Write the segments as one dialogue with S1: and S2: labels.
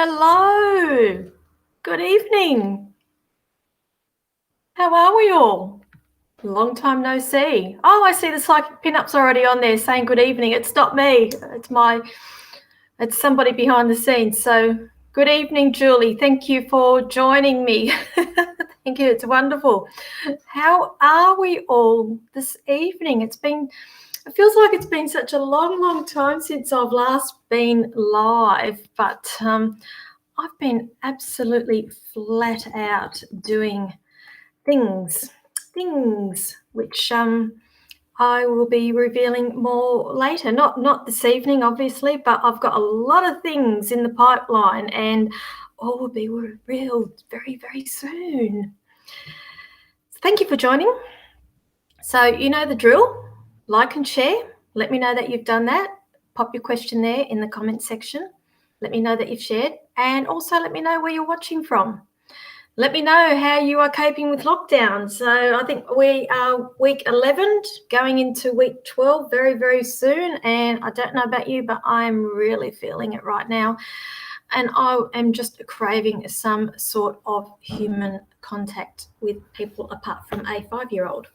S1: Hello. Good evening. How are we all? Long time no see. Oh, I see the psychic pinups already on there saying good evening. It's not me. It's somebody behind the scenes. So good evening, Julie. Thank you for joining me. Thank you. It's wonderful. How are we all this evening? It feels like it's been such a long time since I've last been live, but I've been absolutely flat out doing things which I will be revealing more later. Not this evening, obviously, but I've got a lot of things in the pipeline, and all will be revealed very soon. So thank you for joining. So you know the drill. Like and share. Let me know that you've done that. Pop your question there in the comment section. Let me know that you've shared, and also let me know where you're watching from. Let me know how you are coping with lockdown. So I think we are week 11, going into week 12 very soon. And I don't know about you, but I'm really feeling it right now. And I am just craving some sort of human contact with people apart from a 5-year-old.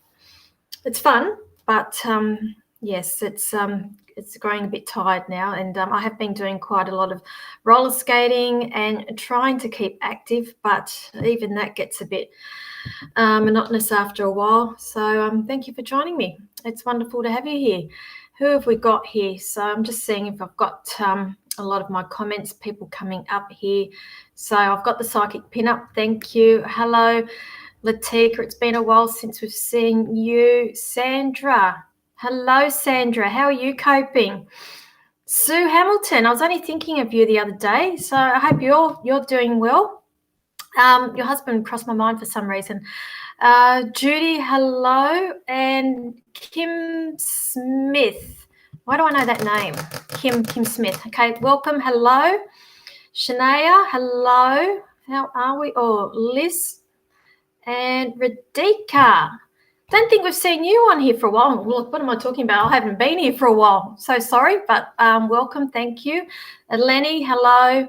S1: It's fun, but yes, it's growing a bit tired now, and I have been doing quite a lot of roller skating and trying to keep active, but even that gets a bit monotonous after a while. So thank you for joining me. It's wonderful to have you here. Who have we got here? So I'm just seeing if I've got a lot of my comments, people coming up here. So I've got the psychic pinup. Thank you. Hello, Latika. It's been a while since we've seen you. Sandra. Hello, Sandra. How are you coping? Sue Hamilton. I was only thinking of you the other day, so I hope you're doing well. Your husband crossed my mind for some reason. Judy, hello. And Kim Smith. Why do I know that name? Kim Smith. Okay, welcome. Hello. Shania, hello. How are we all? Liz and Radhika. Don't think we've seen you on here for a while. Look, what am I talking about? I haven't been here for a while. So sorry, but welcome. Thank you. Lenny, hello.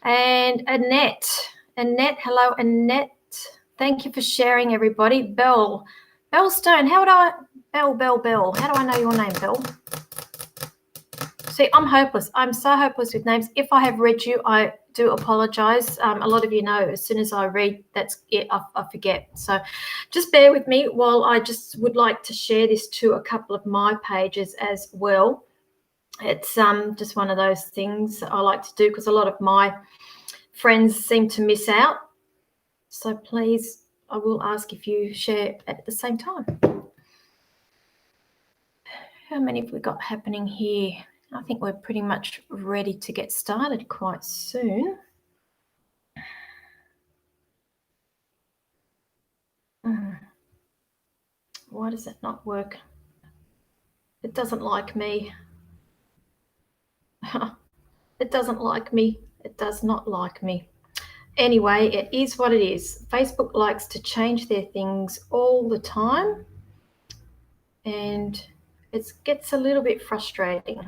S1: And Annette. Annette, hello, Annette. Thank you for sharing, everybody. Bell Stone. How do I know your name, Bell? See, I'm hopeless. I'm so hopeless with names. If I have read you, I do apologize. A lot of you know, as soon as I read, that's it, I forget. So just bear with me while I just would like to share this to a couple of my pages as well. It's just one of those things I like to do because a lot of my friends seem to miss out. So please, I will ask if you share at the same time. How many have we got happening here? I think we're pretty much ready to get started quite soon. Why does that not work? It doesn't like me. It doesn't like me. It does not like me. Anyway, it is what it is. Facebook likes to change their things all the time, and it gets a little bit frustrating.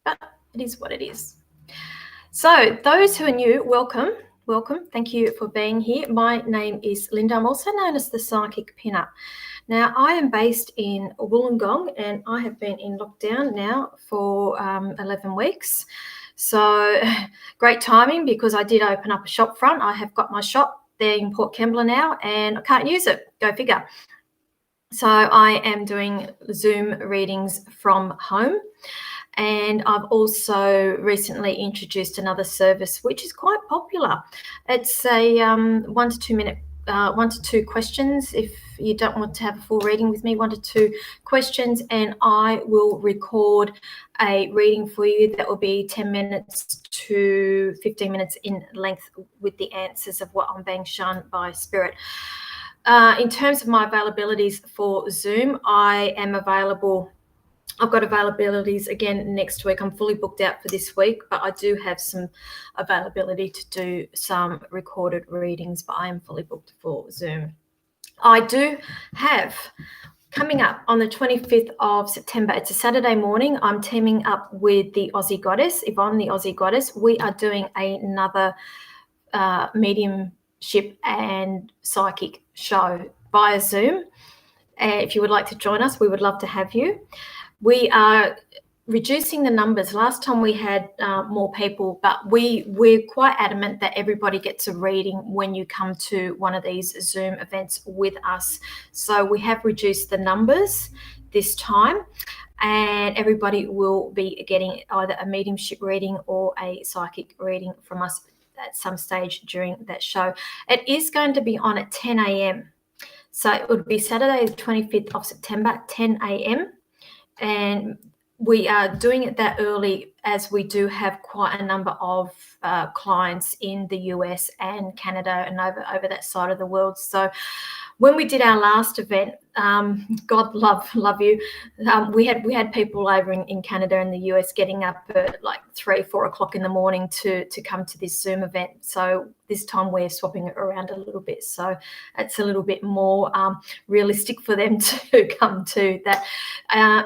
S1: But it is what it is. So those who are new, welcome. Thank you for being here. My name is Linda. I'm also known as the Psychic Pinup. Now, I am based in Wollongong, and I have been in lockdown now for 11 weeks. So great timing, because I did open up a shop front. I have got my shop there in Port Kembla now, and I can't use it. Go figure. So I am doing Zoom readings from home. And I've also recently introduced another service which is quite popular. It's a 1 to 2 minute, 1 to 2 questions. If you don't want to have a full reading with me, 1 to 2 questions, and I will record a reading for you that will be 10 minutes to 15 minutes in length with the answers of what I'm being shown by Spirit. In terms of my availabilities for Zoom, I am available. I've got availabilities again next week. I'm fully booked out for this week, but I do have some availability to do some recorded readings, but I am fully booked for Zoom. I do have coming up on the 25th of September, it's a Saturday morning. I'm teaming up with the Aussie Goddess, Yvonne, the Aussie Goddess. We are doing another mediumship and psychic show via Zoom. If you would like to join us, we would love to have you. We are reducing the numbers. Last time we had more people, but we're quite adamant that everybody gets a reading when you come to one of these Zoom events with us. So we have reduced the numbers this time, and everybody will be getting either a mediumship reading or a psychic reading from us at some stage during that show. It is going to be on at 10 a.m. So it would be Saturday, the 25th of September, 10 a.m. And we are doing it that early as we do have quite a number of clients in the US and Canada and over that side of the world. So when we did our last event, God love you, we had people over in Canada and the US getting up at like 3-4 o'clock in the morning to come to this Zoom event. So this time we're swapping it around a little bit, so it's a little bit more realistic for them to come to that.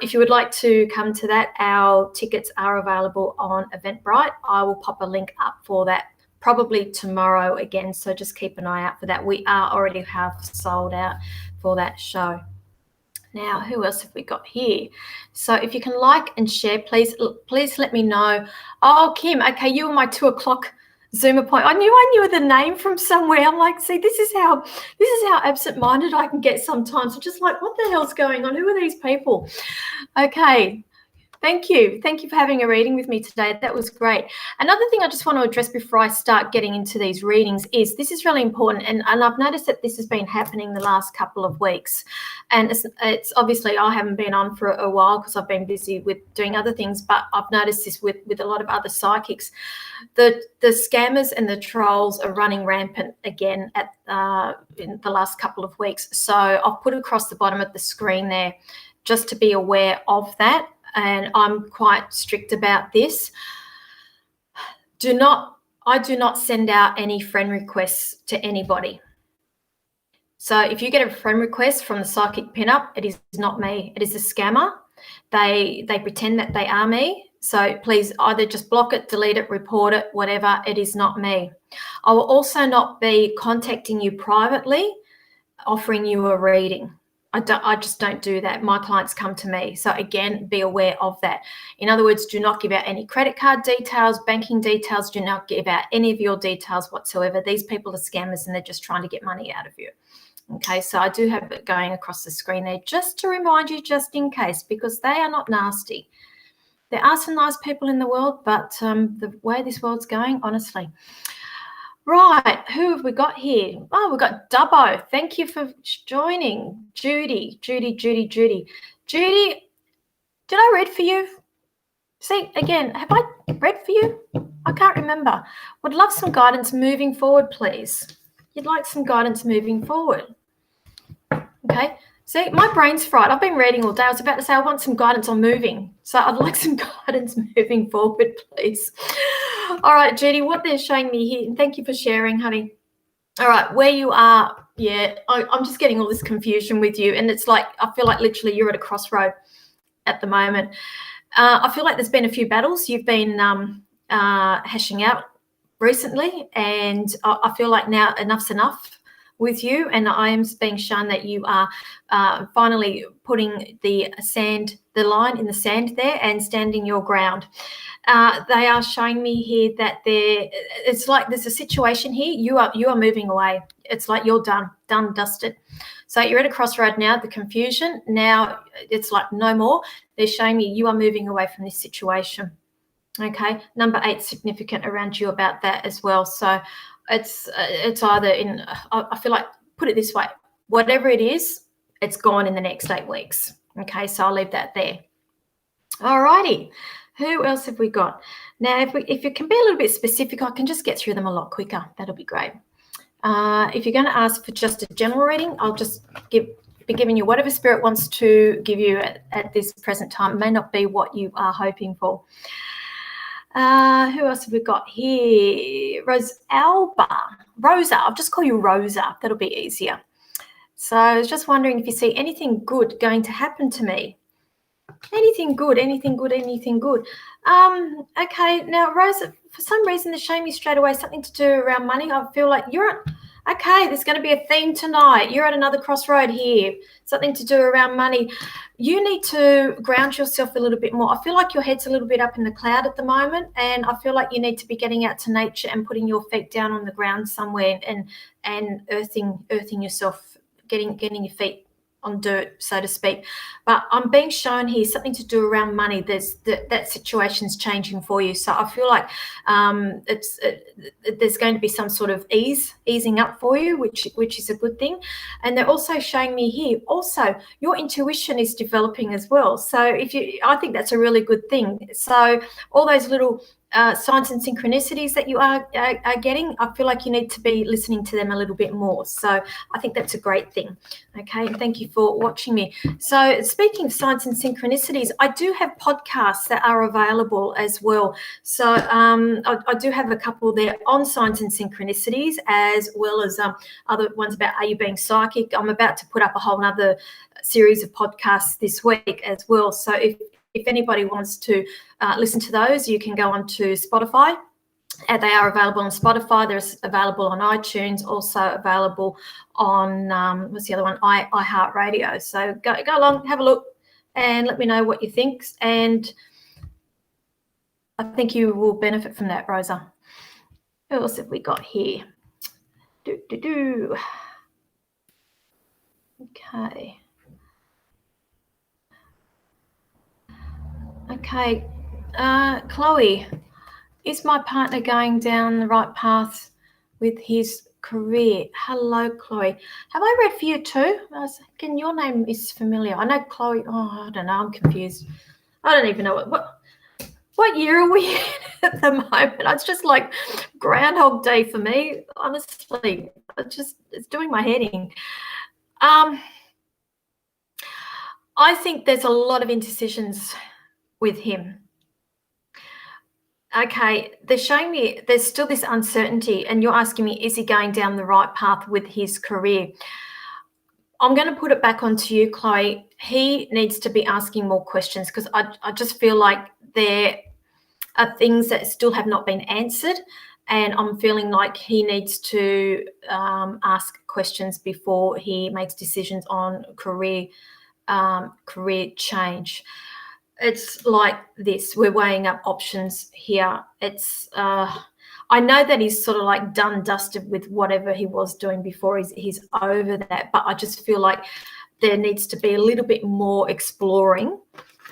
S1: If you would like to come to that, our tickets are available on Eventbrite. I will pop a link up for that probably tomorrow again, so just keep an eye out for that. We are already have sold out for that show. Now, who else have we got here? So if you can like and share, please let me know. Oh, Kim, okay, you were my 2 o'clock Zoom appointment. I knew the name from somewhere. I'm like, see, this is how absent-minded I can get sometimes. I'm just like, what the hell's going on? Who are these people? Okay. Thank you for having a reading with me today. That was great. Another thing I just want to address before I start getting into these readings is this is really important, and I've noticed that this has been happening the last couple of weeks, and it's obviously I haven't been on for a while because I've been busy with doing other things, but I've noticed this with a lot of other psychics. The scammers and the trolls are running rampant again in the last couple of weeks. So I've put across the bottom of the screen there just to be aware of that. And I'm quite strict about this. I do not send out any friend requests to anybody. So if you get a friend request from the psychic pinup, it is not me. It is a scammer. They pretend that they are me. So please either just block it, delete it, report it, whatever. It is not me. I will also not be contacting you privately, offering you a reading. I just don't do that. My clients come to me. So again, be aware of that. In other words, do not give out any credit card details, banking details. Do not give out any of your details whatsoever. These people are scammers and they're just trying to get money out of you. Okay, so I do have it going across the screen there just to remind you, just in case, because they are not nasty. There are some nice people in the world, but the way this world's going, honestly. Right, who have we got here? Oh, we've got Dubbo. Thank you for joining. Judy, did I read for you? See, again, have I read for you? I can't remember. Would love some guidance moving forward, please. You'd like some guidance moving forward. Okay, see, my brain's fried. I've been reading all day. I was about to say I want some guidance on moving. So I'd like some guidance moving forward, please. All right, Judy, what they're showing me here, and thank you for sharing, honey. All right, where you are, yeah, I'm just getting all this confusion with you, and it's like I feel like literally you're at a crossroad at the moment. I feel like there's been a few battles you've been hashing out recently, and I feel like now enough's enough with you, and I am being shown that you are finally putting the line in the sand there and standing your ground. They are showing me here that it's like there's a situation here. You are moving away. It's like you're done, dusted. So you're at a crossroad now, the confusion. Now it's like no more. They're showing me you are moving away from this situation. Okay, number 8 significant around you about that as well. So it's either in, I feel like, put it this way, whatever it is, it's gone in the next 8 weeks. Okay, so I'll leave that there. All righty, who else have we got? Now, if you can be a little bit specific, I can just get through them a lot quicker. That'll be great. If you're going to ask for just a general reading, I'll just be giving you whatever Spirit wants to give you at this present time. It may not be what you are hoping for. Who else have we got here? Rosa, I'll just call you Rosa. That'll be easier. So I was just wondering if you see anything good going to happen to me. Anything good, anything good, anything good. Okay, now Rosa, for some reason they're showing me straight away something to do around money. I feel like okay, there's going to be a theme tonight. You're at another crossroad here, something to do around money. You need to ground yourself a little bit more. I feel like your head's a little bit up in the cloud at the moment, and I feel like you need to be getting out to nature and putting your feet down on the ground somewhere and earthing yourself, getting your feet on dirt, so to speak. But I'm being shown here something to do around money. That situation's changing for you. So I feel like there's going to be some sort of easing up for you, which is a good thing. And they're also showing me here, also your intuition is developing as well. So I think that's a really good thing. So all those little signs and synchronicities that you are getting, I feel like you need to be listening to them a little bit more. So I think that's a great thing. Okay, and thank you for watching me. So speaking of signs and synchronicities, I do have podcasts that are available as well. So I do have a couple there on signs and synchronicities, as well as other ones about are you being psychic. I'm about to put up a whole other series of podcasts this week as well. So if anybody wants to listen to those, you can go on to Spotify. And they are available on Spotify. They're available on iTunes, also available on, what's the other one? iHeartRadio. So go along, have a look, and let me know what you think. And I think you will benefit from that, Rosa. Who else have we got here? Okay. Okay. Chloe, is my partner going down the right path with his career? Hello, Chloe. Have I read for you too? I was thinking your name is familiar. I know Chloe. Oh, I don't know. I'm confused. I don't even know what year are we in at the moment. It's just like Groundhog Day for me. Honestly, it's doing my head in. I think there's a lot of indecisions with him. Okay, they're showing me there's still this uncertainty, and you're asking me, is he going down the right path with his career? I'm going to put it back onto you, Chloe. He needs to be asking more questions, because I just feel like there are things that still have not been answered, and I'm feeling like he needs to ask questions before he makes decisions on career change. It's like this. We're weighing up options here. It's I know that he's sort of like done dusted with whatever he was doing before. He's over that, but I just feel like there needs to be a little bit more exploring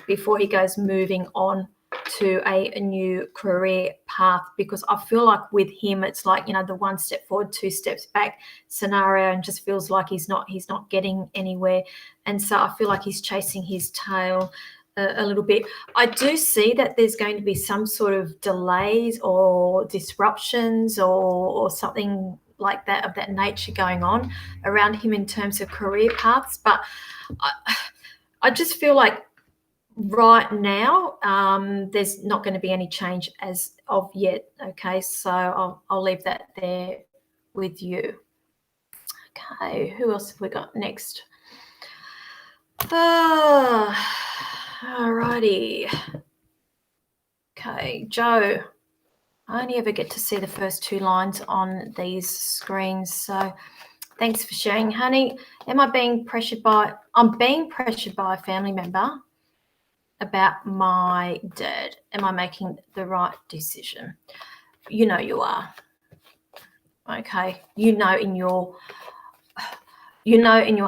S1: before he goes moving on to a new career path, because I feel like with him it's like, the one step forward, two steps back scenario, and just feels like he's not getting anywhere. And so I feel like he's chasing his tail a little bit. I do see that there's going to be some sort of delays or disruptions or something like that of that nature going on around him in terms of career paths. But I just feel like right now there's not going to be any change as of yet. Okay, so I'll leave that there with you. Okay, who else have we got next? Alrighty. Okay, Joe. I only ever get to see the first two lines on these screens, so thanks for sharing, honey. I'm being pressured by a family member about my dad. Am I making the right decision? You know you are. Okay, you know in your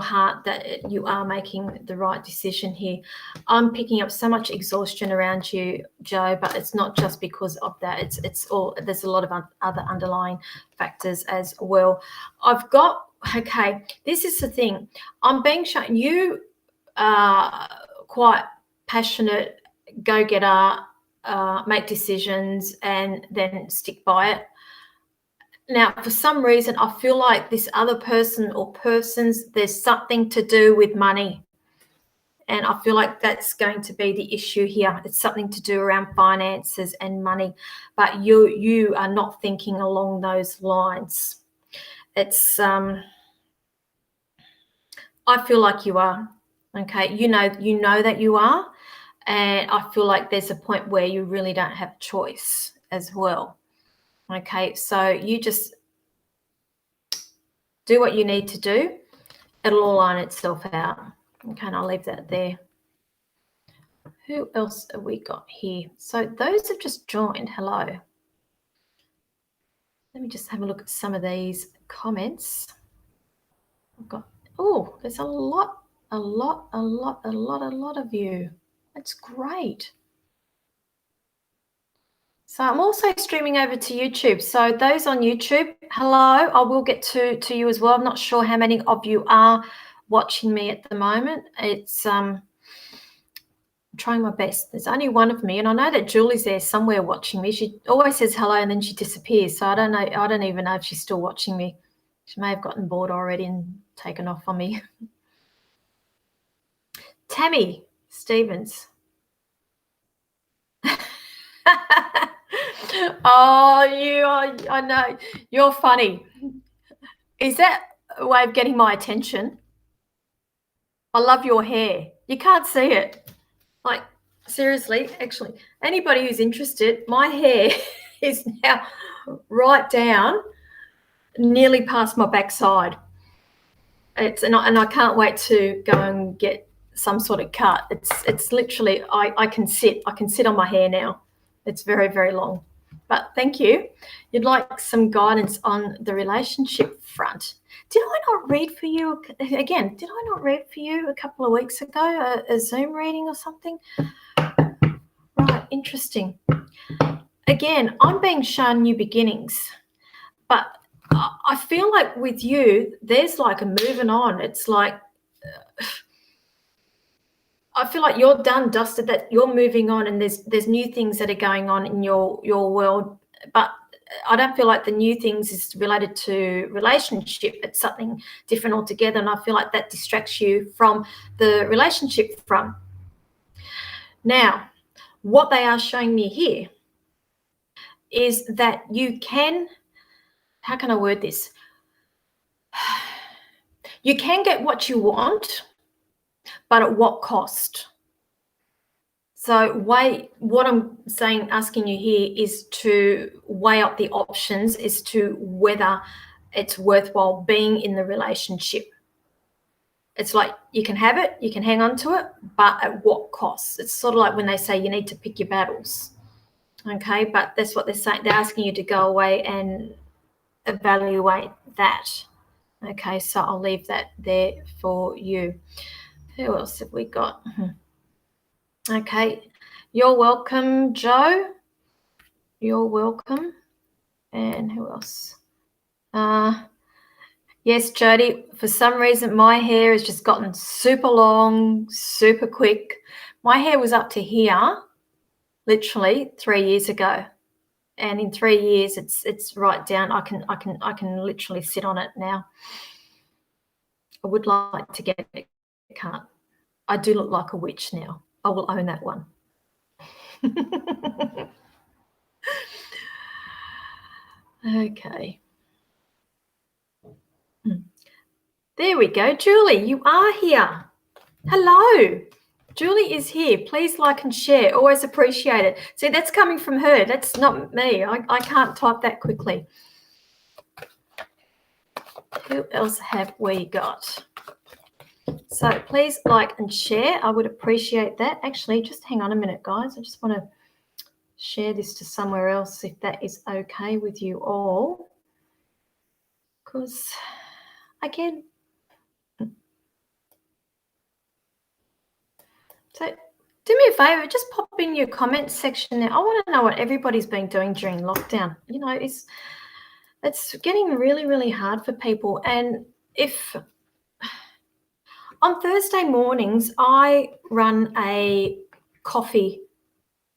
S1: heart that you are making the right decision here. I'm picking up so much exhaustion around you, Joe, but it's not just because of that. It's all, there's a lot of other underlying factors as well. Okay, this is the thing. I'm being shown you are quite passionate, go-getter, make decisions and then stick by it. Now, for some reason, I feel like this other person or persons, there's something to do with money. And I feel like that's going to be the issue here. It's something to do around finances and money, but you are not thinking along those lines. It's I feel like you are. Okay, you know that you are, and I feel like there's a point where you really don't have choice as well. Okay, so you just do what you need to do. It'll all iron itself out. Okay, and I'll leave that there. Who else have we got here? So those have just joined. Hello. Let me just have a look at some of these comments. I've got, oh, there's a lot of you. That's great. So I'm also streaming over to YouTube. So those on YouTube, hello, I will get to you as well. I'm not sure how many of you are watching me at the moment. It's I'm trying my best. There's only one of me, and I know that Julie's there somewhere watching me. She always says hello and then she disappears. So I don't know. I don't even know if she's still watching me. She may have gotten bored already and taken off on me. Tammy Stevens. Oh, I know. You're funny. Is that a way of getting my attention? I love your hair. You can't see it. Like, seriously, actually, anybody who's interested, my hair is now right down, nearly past my backside. And I can't wait to go and get some sort of cut. It's literally, I can sit on my hair now. It's very, very long. But thank you. You'd like some guidance on the relationship front. Did I not read for you again? Did I not read for you a couple of weeks ago, a Zoom reading or something? Right, interesting. Again, I'm being shown new beginnings, but I feel like with you, there's like a moving on. It's like, I feel like you're done, dusted, that you're moving on, and there's new things that are going on in your world. But I don't feel like the new things is related to relationship. It's something different altogether, and I feel like that distracts you from the relationship front. Now, what they are showing me here is that you can, how can I word this? You can get what you want, but at what cost? So what I'm saying, asking you here is to weigh up the options as to whether it's worthwhile being in the relationship. It's like you can have it, you can hang on to it, but at what cost? It's sort of like when they say you need to pick your battles. Okay, but that's what they're saying. They're asking you to go away and evaluate that. Okay, so I'll leave that there for you. Who else have we got? Okay, you're welcome, Joe. You're welcome. And who else? Yes, Jody, for some reason my hair has just gotten super long, super quick. My hair was up to here literally 3 years ago. And in 3 years it's right down. I can literally sit on it now. I would like to get it. Can't. I do look like a witch now. I will own that one. Okay. There we go. Julie, you are here. Hello. Julie is here. Please like and share. Always appreciate it. See, that's coming from her. That's not me. I can't type that quickly. Who else have we got? So please like and share. I would appreciate that. Actually, just hang on a minute, guys. I just want to share this to somewhere else if that is okay with you all. Because, again, so do me a favor, just pop in your comments section there. I want to know what everybody's been doing during lockdown. You know, it's getting really, really hard for people. And if on Thursday mornings, I run a coffee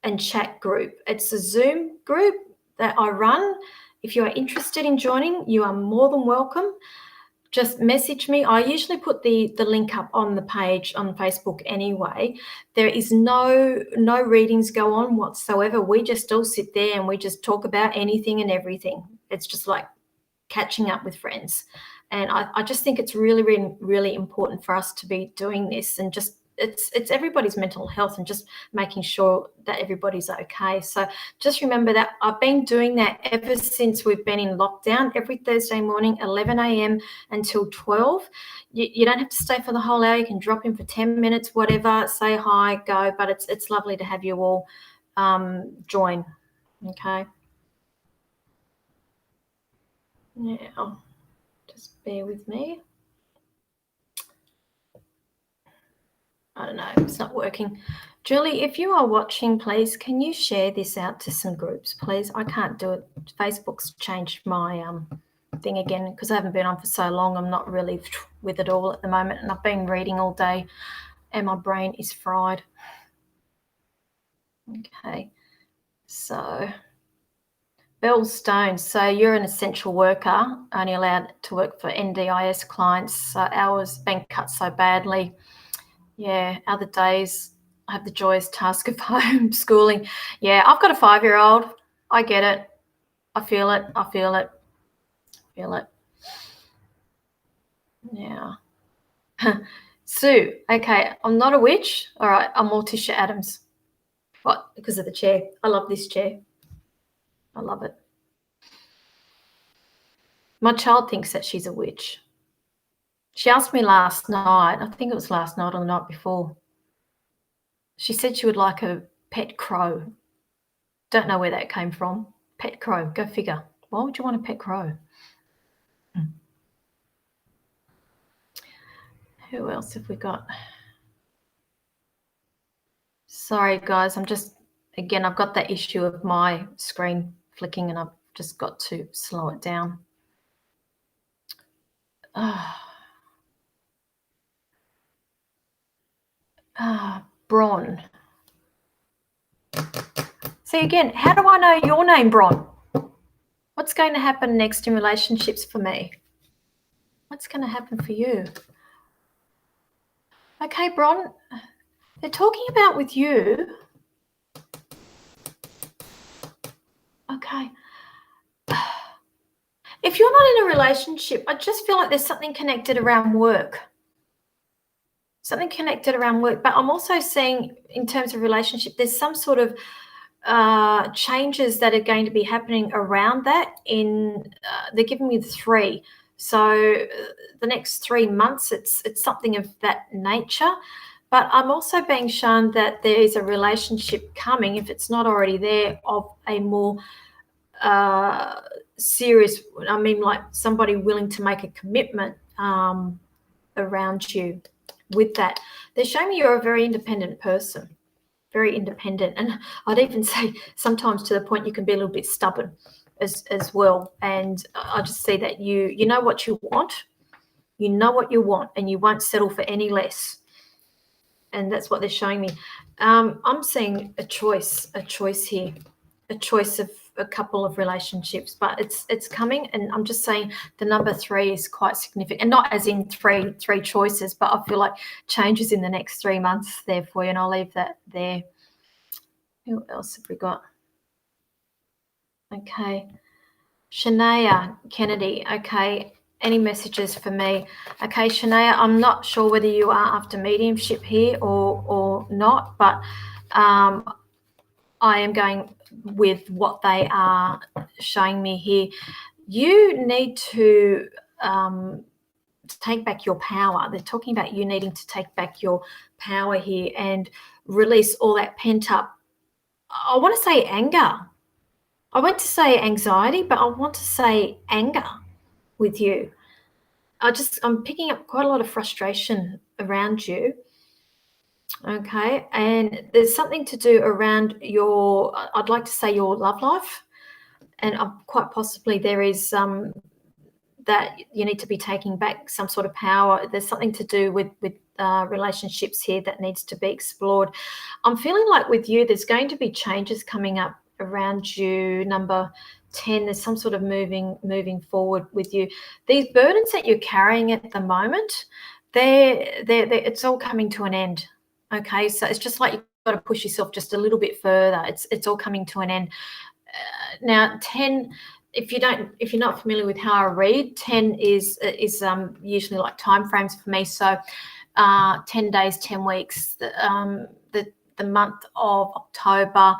S1: and chat group. It's a Zoom group that I run. If you are interested in joining, you are more than welcome. Just message me. I usually put the link up on the page on Facebook anyway. There is no readings go on whatsoever. We just all sit there and we just talk about anything and everything. It's just like catching up with friends. And I just think it's really, really, really important for us to be doing this, and just it's everybody's mental health, and just making sure that everybody's okay. So just remember that I've been doing that ever since we've been in lockdown, every Thursday morning, 11 a.m. until 12. You don't have to stay for the whole hour. You can drop in for 10 minutes, whatever, say hi, go. But it's lovely to have you all join. Okay. Now, just bear with me. I don't know, it's not working. Julie, if you are watching, please, can you share this out to some groups, please? I can't do it. Facebook's changed my thing again because I haven't been on for so long. I'm not really with it all at the moment, and I've been reading all day and my brain is fried. Okay, so Bell Stone, so you're an essential worker, only allowed to work for NDIS clients. So hours been cut so badly. Yeah, other days I have the joyous task of homeschooling. Yeah, I've got a 5-year-old. I get it. I feel it. I feel it. Feel it. Yeah. Sue, okay, I'm not a witch. All right, I'm Morticia Adams. What? Because of the chair. I love this chair. I love it. My child thinks that she's a witch. She asked me last night, I think it was last night or the night before. She said she would like a pet crow. Don't know where that came from. Pet crow, go figure. Why would you want a pet crow? Who else have we got? Sorry, guys. I've got that issue of my screen flicking, and I've just got to slow it down. Bron. See, again, how do I know your name, Bron? What's going to happen next in relationships for me? What's going to happen for you? Okay, Bron, they're talking about with you. Okay. If you're not in a relationship, I just feel like there's something connected around work. Something connected around work. But I'm also seeing, in terms of relationship, there's some sort of changes that are going to be happening around that. They're giving me 3. So the next 3 months, it's something of that nature. But I'm also being shown that there is a relationship coming, if it's not already there, of a more serious, I mean, like somebody willing to make a commitment around you with that. They're showing me you're a very independent person, very independent. And I'd even say sometimes to the point you can be a little bit stubborn as well. And I just see that you know what you want, and you won't settle for any less. And that's what they're showing me. I'm seeing a choice here, a choice of a couple of relationships, but it's coming. And I'm just saying the number 3 is quite significant, and not as in three choices, but I feel like changes in the next 3 months there for you, and I'll leave that there. Who else have we got? Okay, Shania Kennedy. Okay, any messages for me? Okay, Shania, I'm not sure whether you are after mediumship here or not, but I am going with what they are showing me here. You need to take back your power. They're talking about you needing to take back your power here and release all that pent up, I want to say anger. I went to say anxiety, but I want to say anger with you. I'm picking up quite a lot of frustration around you. Okay, and there's something to do around I'd like to say your love life, and quite possibly there is that you need to be taking back some sort of power. There's something to do with relationships here that needs to be explored. I'm feeling like with you, there's going to be changes coming up around you. Number 10, there's some sort of moving forward with you. These burdens that you're carrying at the moment, it's all coming to an end. Okay, so it's just like you've got to push yourself just a little bit further. It's all coming to an end. Now 10, if you're not familiar with how I read, 10 is usually like time frames for me. So 10 days, 10 weeks, the month of October.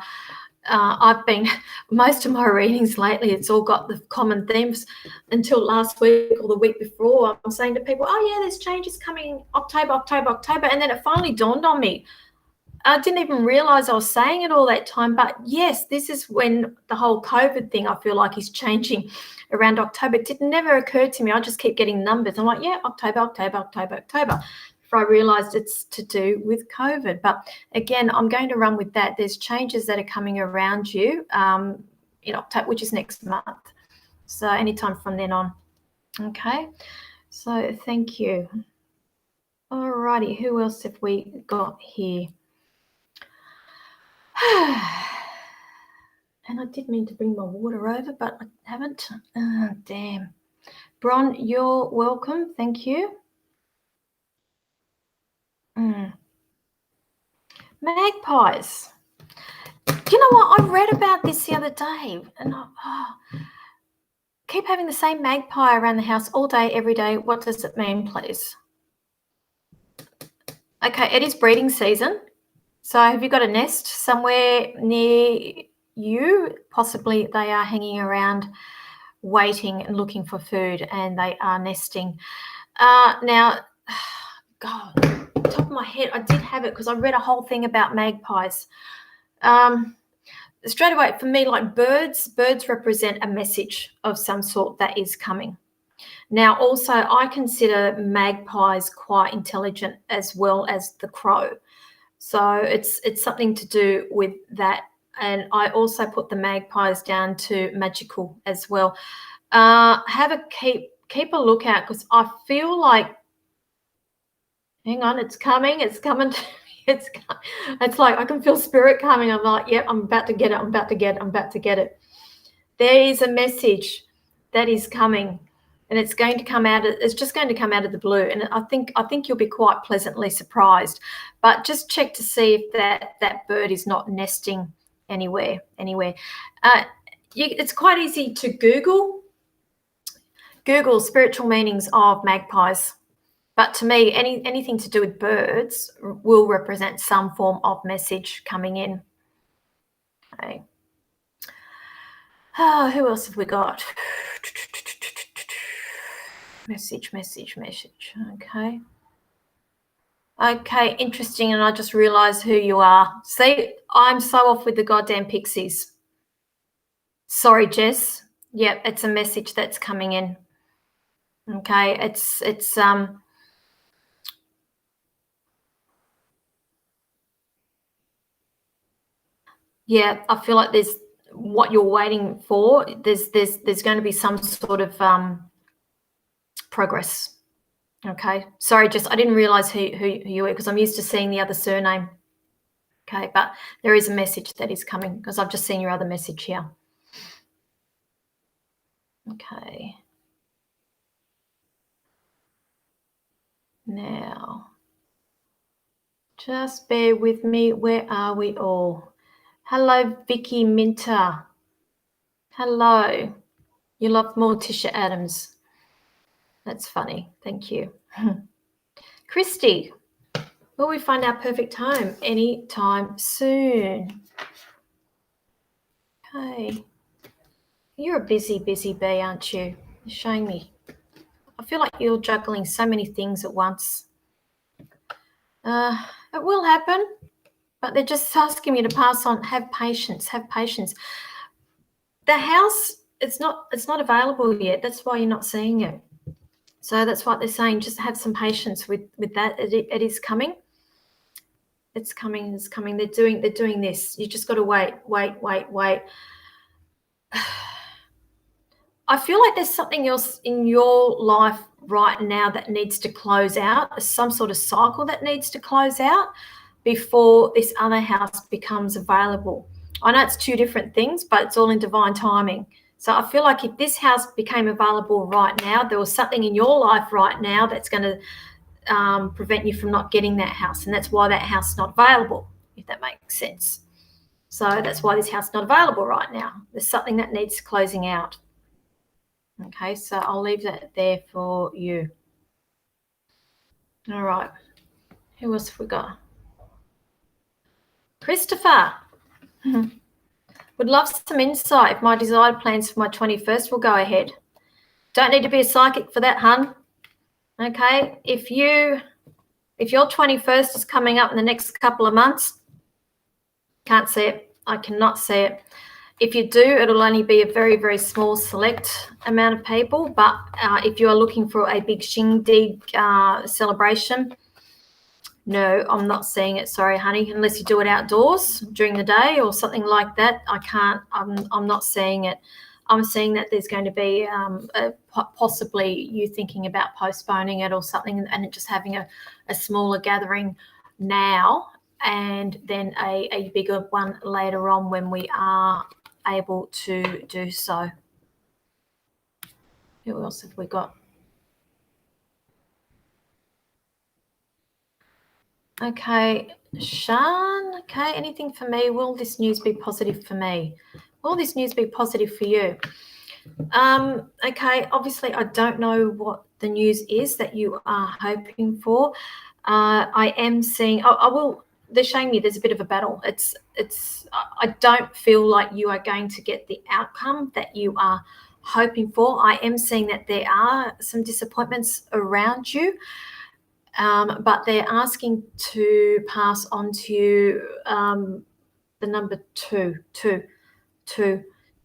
S1: I've been, most of my readings lately, it's all got the common themes. Until last week or the week before, I'm saying to people, oh yeah, there's changes coming October. And then it finally dawned on me. I didn't even realize I was saying it all that time. But yes, this is when the whole COVID thing, I feel like, is changing around October. It never occurred to me. I just keep getting numbers. I'm like, yeah, October. Before I realized it's to do with COVID. But again, I'm going to run with that. There's changes that are coming around you in October, which is next month. So anytime from then on. Okay. So thank you. Alrighty. Who else have we got here? And I did mean to bring my water over, but I haven't. Oh, damn. Bron, you're welcome. Thank you. Magpies. You know what? I read about this the other day, and keep having the same magpie around the house all day, every day. What does it mean, please? Okay, it is breeding season. So have you got a nest somewhere near you? Possibly they are hanging around waiting and looking for food, and they are nesting. Now, God, top of my head, I did have it because I read a whole thing about magpies. Straight away, for me, like birds represent a message of some sort that is coming. Now, also, I consider magpies quite intelligent as well as the crow. So it's something to do with that. And I also put the magpies down to magical as well. Keep a lookout, because I feel like, hang on, it's coming. It's like I can feel spirit coming. I'm like, yep, I'm about to get it. There is a message that is coming, and it's going to come out. It's just going to come out of the blue, and I think you'll be quite pleasantly surprised. But just check to see if that bird is not nesting anywhere. It's quite easy to Google spiritual meanings of magpies. But to me, anything to do with birds will represent some form of message coming in. Okay. Who else have we got? Message. Okay. Okay, interesting. And I just realized who you are. See, I'm so off with the goddamn pixies. Sorry, Jess. Yep, it's a message that's coming in. Okay, it's yeah, I feel like there's what you're waiting for. There's going to be some sort of progress. Okay, sorry, just I didn't realize who you were, because I'm used to seeing the other surname. Okay, but there is a message that is coming, because I've just seen your other message here. Okay. Now, just bear with me. Where are we all? Hello, Vicky Minter. Hello. You love Morticia Adams. That's funny. Thank you. Christy, will we find our perfect home anytime soon? Okay. You're a busy bee, aren't you? You're showing me. I feel like you're juggling so many things at once. It will happen, but they're just asking me to pass on. Have patience. The house, it's not available yet. That's why you're not seeing it. So that's what they're saying. Just have some patience with that. It is coming. It's coming. They're doing this. You just got to wait. I feel like there's something else in your life right now that needs to close out, some sort of cycle that needs to close out before this other house becomes available. I know it's two different things, but it's all in divine timing. So I feel like if this house became available right now, there was something in your life right now that's going to prevent you from not getting that house. And that's why that house is not available, if that makes sense. So that's why this house is not available right now. There's something that needs closing out. Okay, so I'll leave that there for you. All right. Who else have we got? Christopher. Would love some insight if my desired plans for my 21st will go ahead. Don't need to be a psychic for that, hun. Okay, if your 21st is coming up in the next couple of months, can't see it. I cannot see it. If you do, it'll only be a very, very small select amount of people. But if you are looking for a big shindig celebration, no, I'm not seeing it. Sorry, honey. Unless you do it outdoors during the day or something like that, I can't. I'm not seeing it. I'm seeing that there's going to be possibly you thinking about postponing it or something, and just having a smaller gathering now, and then a bigger one later on when we are able to do so. Who else have we got? Okay, Sean. Okay, anything for me? Will this news be positive for me? Will this news be positive for you? Okay, obviously I don't know what the news is that you are hoping for. I am seeing, I will, they're showing me there's a bit of a battle. I don't feel like you are going to get the outcome that you are hoping for. I am seeing that there are some disappointments around you. But they're asking to pass on to you the number two.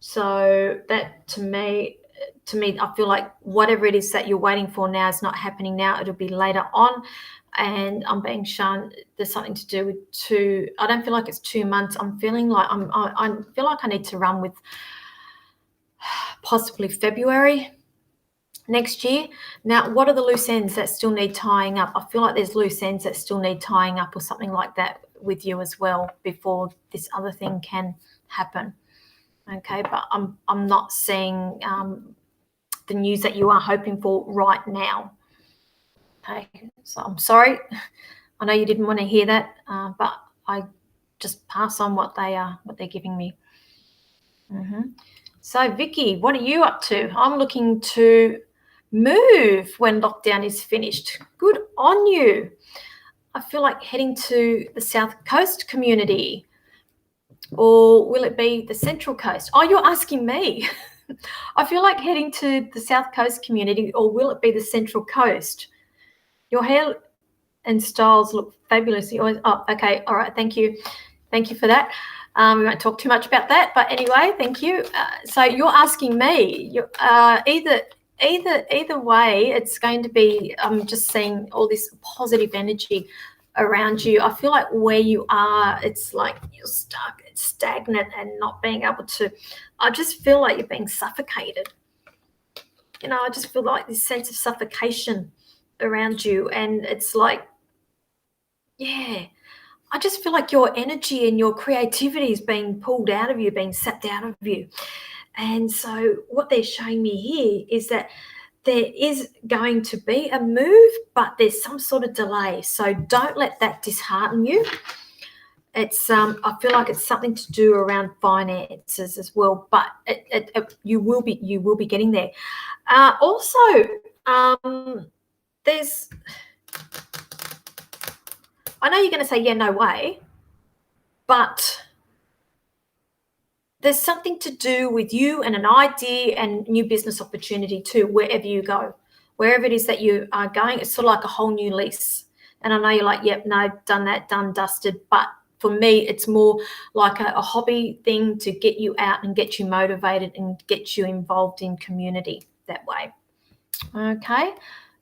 S1: So that to me, I feel like whatever it is that you're waiting for now is not happening now. It'll be later on. And I'm being shown there's something to do with 2. I don't feel like it's 2 months. I'm feeling like I feel like I need to run with possibly February next year. Now, what are the loose ends that still need tying up? I feel like there's loose ends that still need tying up or something like that with you as well before this other thing can happen. Okay, but I'm not seeing the news that you are hoping for right now. Okay, so I'm sorry. I know you didn't want to hear that, but I just pass on what they're giving me. So, Vicky, what are you up to? I'm looking to move when lockdown is finished. Good on you. I feel like heading to the South Coast community, or will it be the Central Coast? Oh, you're asking me. I feel like heading to the South Coast community, or will it be the Central Coast? Your hair and styles look fabulous. Oh, okay. All right. Thank you. Thank you for that. We won't talk too much about that, but anyway, thank you. So you're asking me. Either way, it's going to be. I'm just seeing all this positive energy around you. I feel like where you are, it's like you're stuck, it's stagnant, and not being able to. I just feel like you're being suffocated. I just feel like this sense of suffocation around you, and it's like, yeah. I just feel like your energy and your creativity is being pulled out of you, being sapped out of you. And so what they're showing me here is that there is going to be a move, but there's some sort of delay. So don't let that dishearten you. It's I feel like it's something to do around finances as well, but you will be getting there. Also, there's. I know you're going to say, yeah, no way, but there's something to do with you and an idea and new business opportunity too, wherever you go. Wherever it is that you are going, it's sort of like a whole new lease. And I know you're like, yep, no, done that, done, dusted. But for me, it's more like a hobby thing to get you out and get you motivated and get you involved in community that way. Okay,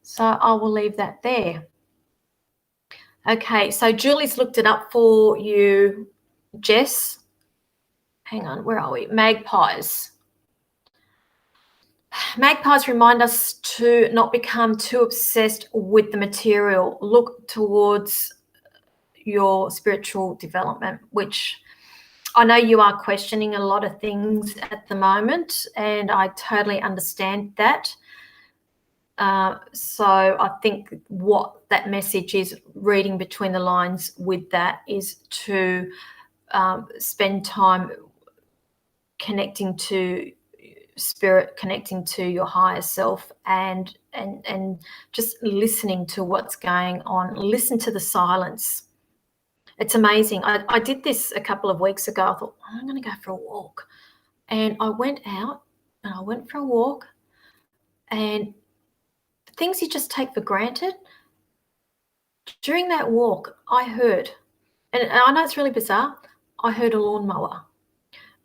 S1: so I will leave that there. Okay, so Julie's looked it up for you, Jess. Hang on, where are we? Magpies. Magpies remind us to not become too obsessed with the material. Look towards your spiritual development, which I know you are questioning a lot of things at the moment, and I totally understand that. So I think what that message is, reading between the lines with that, is to spend time connecting to spirit connecting to your higher self and just listening to what's going on. Listen to the silence. It's amazing. I did this a couple of weeks ago. I thought, I'm going to go for a walk. And I went out and I went for a walk, and things you just take for granted, during that walk, I heard, and I know it's really bizarre, I heard a lawnmower.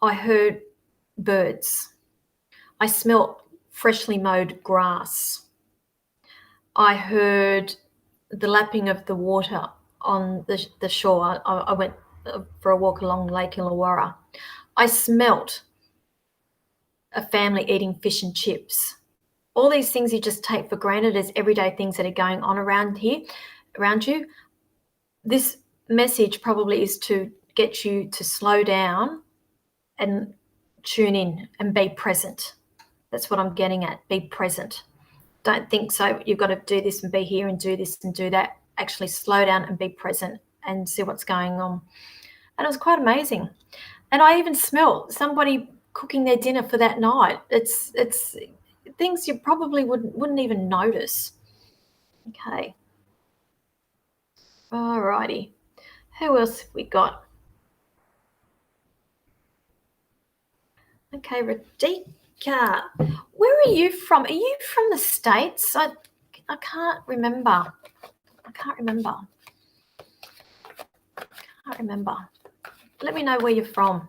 S1: I heard birds. I smelt freshly mowed grass. I heard the lapping of the water on the shore. I went for a walk along Lake Illawarra. I smelt a family eating fish and chips. All these things you just take for granted as everyday things that are going on around you. This message probably is to get you to slow down and tune in and be present. That's what I'm getting at. Be present. Don't think so you've got to do this and be here and do this and do that. Actually slow down and be present and see what's going on. And it was quite amazing. And I even smelled somebody cooking their dinner for that night. It's things you probably wouldn't even notice. Okay. All righty. Who else have we got? Okay, Radhika. Where are you from? Are you from the States? I can't remember. Let me know where you're from.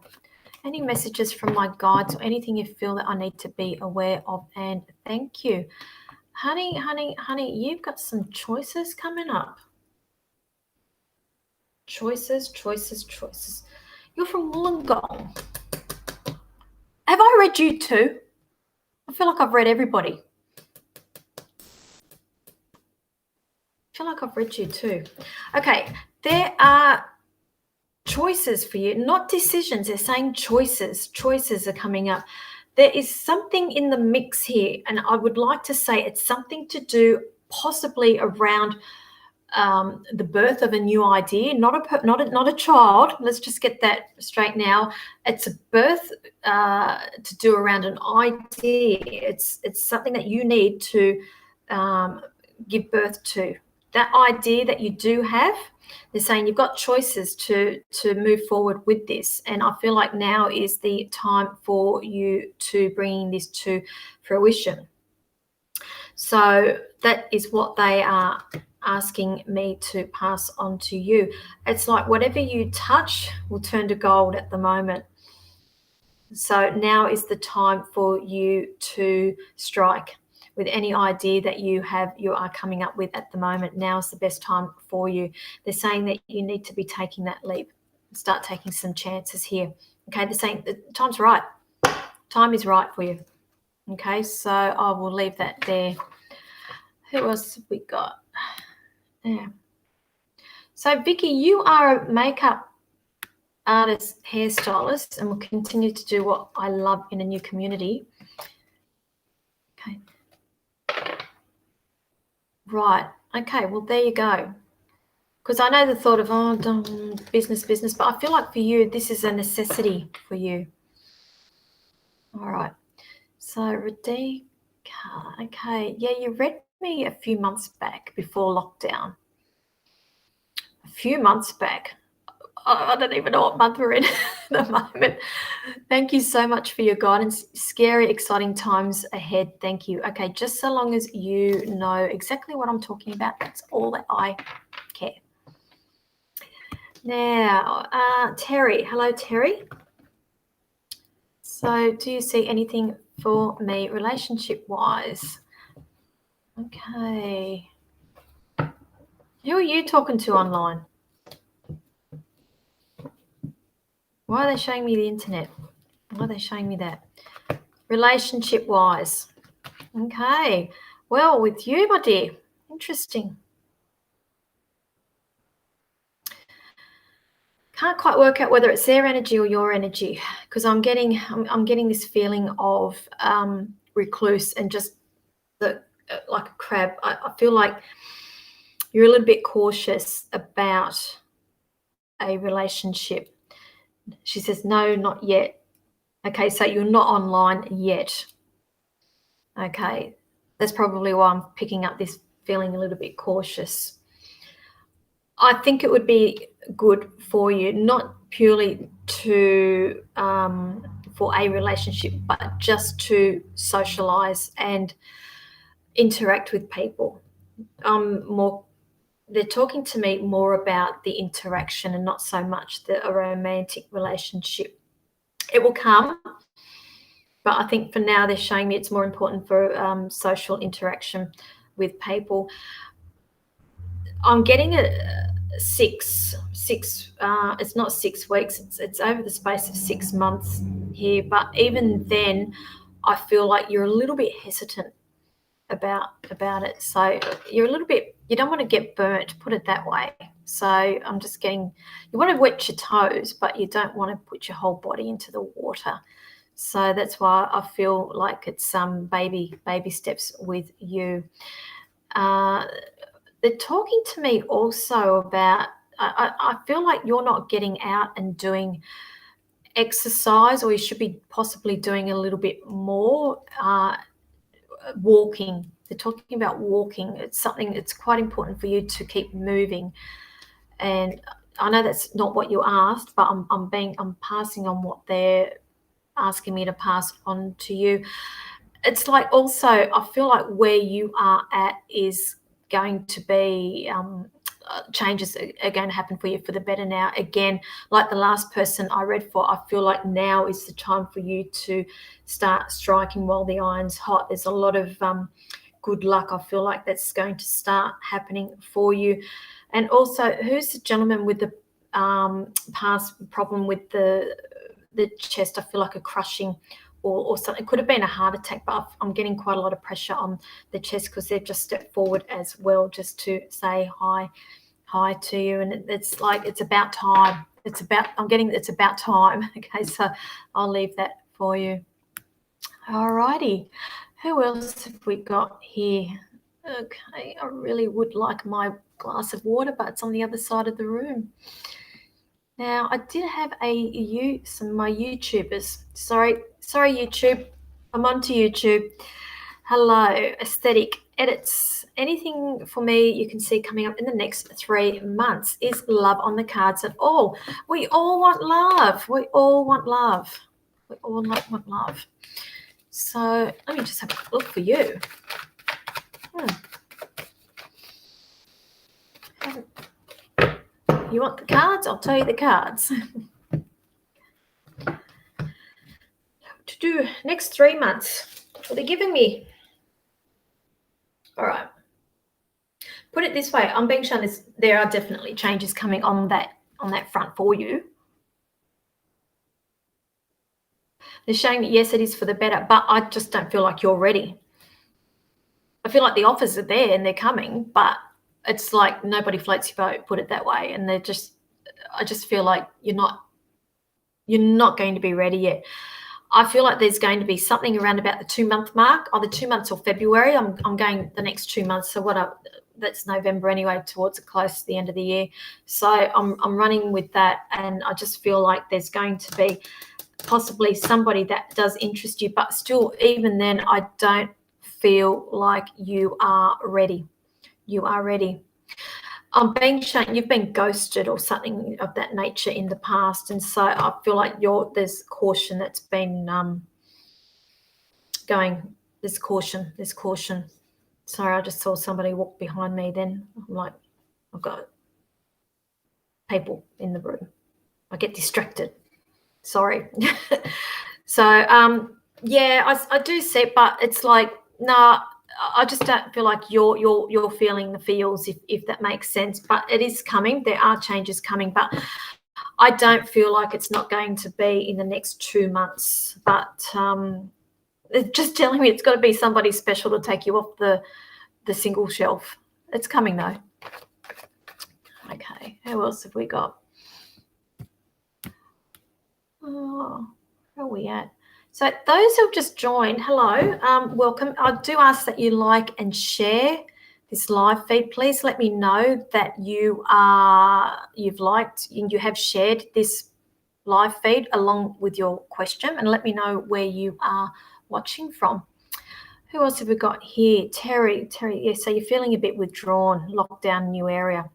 S1: Any messages from my guides or anything you feel that I need to be aware of? And thank you. Honey, you've got some choices coming up. Choices. You're from Wollongong. Have I read you too? I feel like I've read everybody. Okay, there are choices for you, not decisions. They're saying choices. Choices are coming up. There is something in the mix here, and I would like to say it's something to do possibly around the birth of a new idea, not a child. Let's just get that straight now. It's a birth to do around an idea. It's something that you need to give birth to. That idea that you do have, they're saying you've got choices to move forward with this, and I feel like now is the time for you to bring this to fruition. So that is what they are asking me to pass on to you. It's like whatever you touch will turn to gold at the moment. So now is the time for you to strike with any idea that you are coming up with at the moment. Now is the best time for you. They're saying that you need to be taking that leap, start taking some chances here. Okay, they're saying the time's right. Time is right for you. Okay, so I will leave that there. Who else have we got? Yeah. So Vicky, you are a makeup artist, hairstylist, and will continue to do what I love in a new community. Okay. Right. Okay. Well, there you go. Because I know the thought of, business, but I feel like for you, this is a necessity for you. All right. So Radhika, okay. Yeah, you read me a few months back before lockdown. A few months back. I don't even know what month we're in at the moment. Thank you so much for your guidance. Scary, exciting times ahead. Thank you. Okay, just so long as you know exactly what I'm talking about, that's all that I care. Now, Terry. Hello, Terry. So do you see anything for me relationship-wise? Okay. Who are you talking to online? Why are they showing me the internet? Why are they showing me that? Relationship-wise. Okay. Well, with you, my dear. Interesting. Can't quite work out whether it's their energy or your energy, because I'm getting this feeling of recluse and just like a crab. I feel like you're a little bit cautious about a relationship. She says, no, not yet. Okay, so you're not online yet. Okay, that's probably why I'm picking up this feeling a little bit cautious. I think it would be good for you, not purely to for a relationship, but just to socialize and interact with people. More, they're talking to me more about the interaction and not so much a romantic relationship. It will come, but I think for now they're showing me it's more important for social interaction with people. I'm getting a six. It's not 6 weeks. It's over the space of 6 months here. But even then, I feel like you're a little bit hesitant about it. So you're a little bit. You don't want to get burnt. Put it that way. So I'm just getting. You want to wet your toes, but you don't want to put your whole body into the water. So that's why I feel like it's some baby steps with you. They're talking to me also about, I feel like you're not getting out and doing exercise, or you should be possibly doing a little bit more. Walking. They're talking about walking. It's something that's quite important for you to keep moving. And I know that's not what you asked, but I'm passing on what they're asking me to pass on to you. It's like also, I feel like where you are at is going to be changes are going to happen for you for the better now. Again, like the last person I read for, I feel like now is the time for you to start striking while the iron's hot. There's a lot of good luck. I feel like that's going to start happening for you. And also, who's the gentleman with the past problem with the chest? I feel like a crushing or something. It could have been a heart attack, but I'm getting quite a lot of pressure on the chest because they've just stepped forward as well, just to say hi to you. And it's like, it's about time. It's about time. Okay, so I'll leave that for you. All righty. Who else have we got here? Okay, I really would like my glass of water, but it's on the other side of the room. Now, I did have some of my YouTubers. Sorry, YouTube. I'm onto YouTube. Hello, aesthetic edits. Anything for me you can see coming up in the next 3 months? Is love on the cards at all? We all want love. We all want love. We all want love. So let me just have a quick look for you. You want the cards? I'll tell you the cards. To do next 3 months. What are they giving me? All right. Put it this way, I'm being shown there are definitely changes coming on that front for you. They're showing that yes, it is for the better, but I just don't feel like you're ready. I feel like the offers are there and they're coming, but it's like nobody floats your boat, put it that way. And I just feel like you're not going to be ready yet. I feel like there's going to be something around about the 2-month mark, either 2 months or February. I'm going the next 2 months. So that's November anyway, towards close to the end of the year. So I'm running with that, and I just feel like there's going to be possibly somebody that does interest you, but still, even then, I don't feel like you are ready. You are ready. I'm being shown you've been ghosted or something of that nature in the past, and so I feel like there's caution that's been going. There's caution. Sorry, I just saw somebody walk behind me. Then I'm like, I've got people in the room. I get distracted. Sorry. So yeah, I do see it, but it's like no. I just don't feel like you're feeling the feels, if that makes sense. But it is coming. There are changes coming, but I don't feel like it's not going to be in the next 2 months. But it's just telling me it's got to be somebody special to take you off the single shelf. It's coming though. Okay, who else have we got? Oh, where are we at? So those who've just joined, hello, welcome. I do ask that you like and share this live feed. Please let me know that you've liked and you have shared this live feed along with your question, and let me know where you are watching from. Who else have we got here? Terry, yeah, so you're feeling a bit withdrawn, locked down, new area.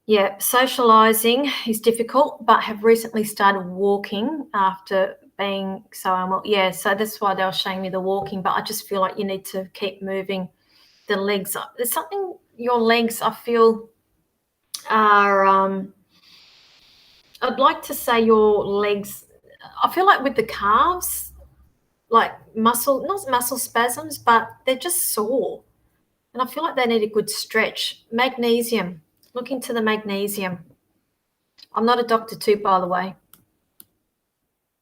S1: Yeah, socializing is difficult, but have recently started walking after being so unwell. Yeah, so that's why they were showing me the walking, but I just feel like you need to keep moving the legs up. There's something, your legs, I feel, are, I'd like to say your legs, I feel like with the calves, like muscle, not muscle spasms, but they're just sore. And I feel like they need a good stretch. Magnesium, look into the magnesium. I'm not a doctor too, by the way.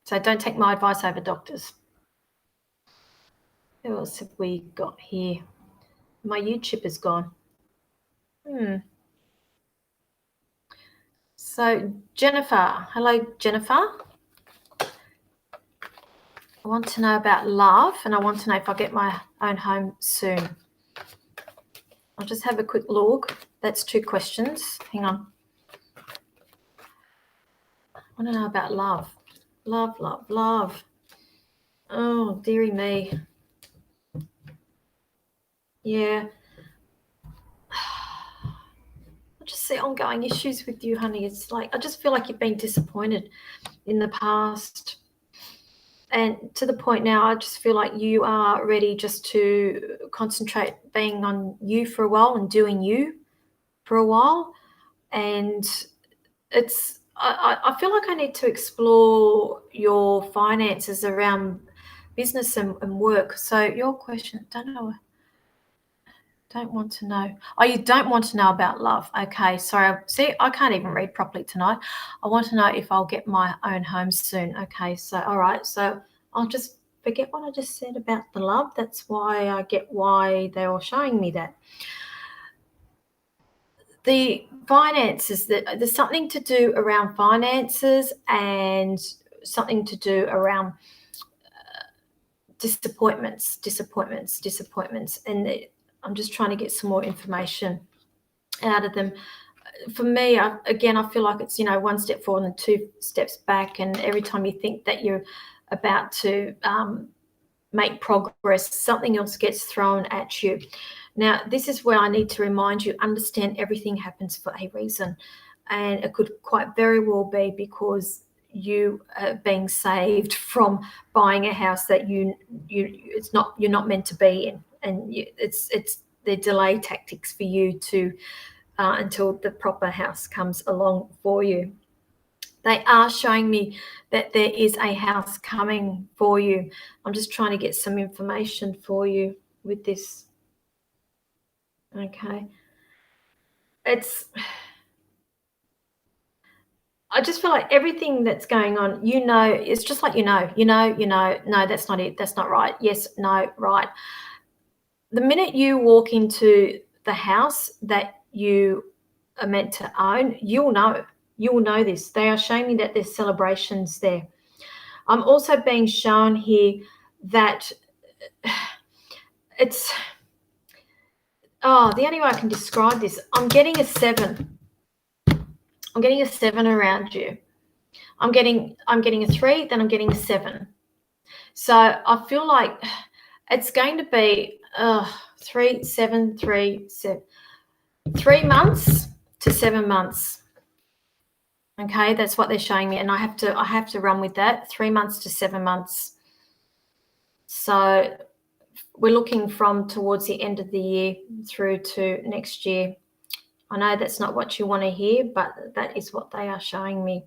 S1: So don't take my advice over doctors. Who else have we got here? My YouTube is gone. So Jennifer, hello Jennifer. I want to know about love, and I want to know if I get my own home soon. I'll just have a quick look. That's 2 questions. Hang on. I want to know about love. Love, love, love. Oh, dearie me. Yeah. I just see ongoing issues with you, honey. It's like I just feel like you've been disappointed in the past. And to the point now, I just feel like you are ready just to concentrate being on you for a while and doing you for a while. And it's, I feel like I need to explore your finances around business and work. So your question, don't want to know. Oh, you don't want to know about love. Okay, sorry. See, I can't even read properly tonight. I want to know if I'll get my own home soon. Okay, so all right. So I'll just forget what I just said about the love. That's why I get why they were showing me that. The finances, that there's something to do around finances and something to do around disappointments. And I'm just trying to get some more information out of them. For me, I feel like it's, 1 step forward and 2 steps back. And every time you think that you're about to make progress, something else gets thrown at you. Now, this is where I need to remind you, understand everything happens for a reason. And it could quite very well be because you are being saved from buying a house that you're not meant to be in. And it's the delay tactics for you to until the proper house comes along for you. They are showing me that there is a house coming for you. I'm just trying to get some information for you with this. Okay. I just feel like everything that's going on, it's just like, no, that's not it. That's not right. Yes, no, right. The minute you walk into the house that you are meant to own, you'll know this. They are showing me that there's celebrations there. I'm also being shown here that it's, the only way I can describe this, I'm getting a 7. I'm getting a 7 around you. I'm getting a 3, then I'm getting a 7. So I feel like it's going to be 3, 7, 3, 7. 3 months to 7 months. Okay, that's what they're showing me, and I have to run with that. 3 months to 7 months. So we're looking from towards the end of the year through to next year. I know that's not what you want to hear, but that is what they are showing me.